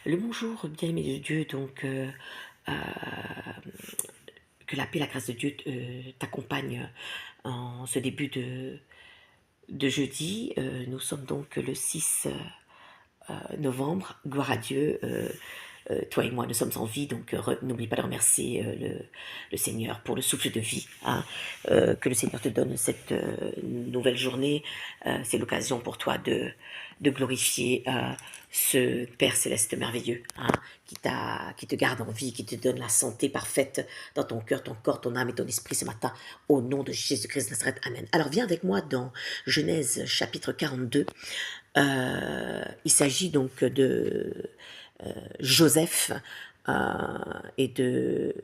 Le bonjour, bien-aimé de Dieu, donc euh, que la paix, la grâce de Dieu t'accompagne en ce début de jeudi. Nous sommes donc le 6 novembre, gloire à Dieu. Toi et moi, nous sommes en vie, donc n'oublie pas de remercier le Seigneur pour le souffle de vie. Hein. Que le Seigneur te donne cette nouvelle journée. C'est l'occasion pour toi de glorifier ce Père céleste merveilleux, hein, qui te garde en vie, qui te donne la santé parfaite dans ton cœur, ton corps, ton âme et ton esprit ce matin, au nom de Jésus-Christ de Nazareth. Amen. Alors viens avec moi dans Genèse chapitre 42. Il s'agit donc de Joseph et de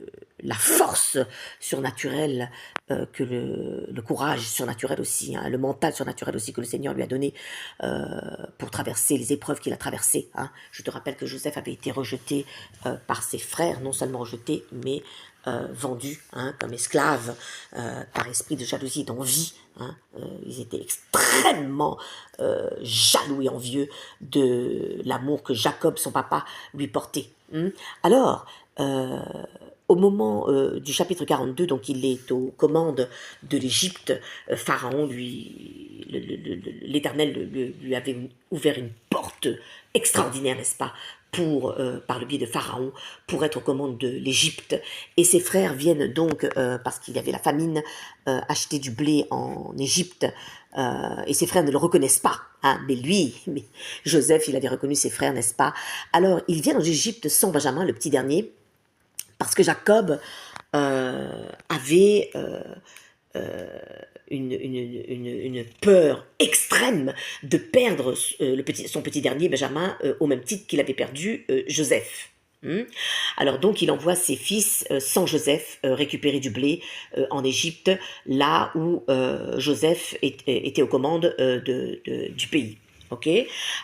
la force surnaturelle, que le courage surnaturel aussi, hein, le mental surnaturel aussi que le Seigneur lui a donné pour traverser les épreuves qu'il a traversées. Hein. Je te rappelle que Joseph avait été rejeté par ses frères, non seulement rejeté, mais vendu, hein, comme esclave par esprit de jalousie et d'envie. Hein. Ils étaient extrêmement jaloux et envieux de l'amour que Jacob, son papa, lui portait. Hein. Alors, au moment du chapitre 42, donc il est aux commandes de l'Égypte, Pharaon, l'Éternel lui avait ouvert une porte extraordinaire, n'est-ce pas, par le biais de Pharaon, pour être aux commandes de l'Égypte. Et ses frères viennent donc, parce qu'il y avait la famine, acheter du blé en Égypte, et ses frères ne le reconnaissent pas. Hein, mais Joseph, il avait reconnu ses frères, n'est-ce pas? Alors, ils viennent en Égypte sans Benjamin, le petit dernier, parce que Jacob avait une peur extrême de perdre son petit dernier, Benjamin, au même titre qu'il avait perdu Joseph. Alors donc il envoie ses fils sans Joseph récupérer du blé en Égypte, là où Joseph était aux commandes du pays. Ok.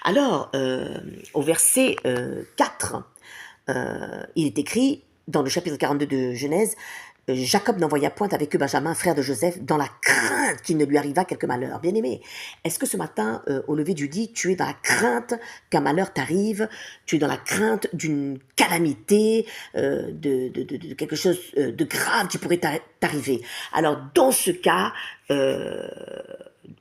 Alors au verset 4, il est écrit dans le chapitre 42 de Genèse: Jacob n'envoya point avec eux Benjamin, frère de Joseph, dans la crainte qu'il ne lui arrivât quelque malheur. Bien-aimé, est-ce que ce matin, au lever du lit, tu es dans la crainte qu'un malheur t'arrive? Tu es dans la crainte d'une calamité, de quelque chose de grave qui pourrait t'arriver? Alors, dans ce cas,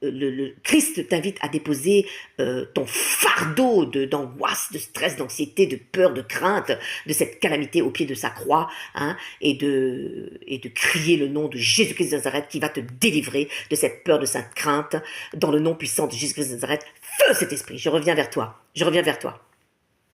le Christ t'invite à déposer ton fardeau d'angoisse, de stress, d'anxiété, de peur, de crainte, de cette calamité au pied de sa croix, hein, et de crier le nom de Jésus-Christ de Nazareth qui va te délivrer de cette peur, de cette crainte, dans le nom puissant de Jésus-Christ de Nazareth. Feu cet esprit, je reviens vers toi, je reviens vers toi.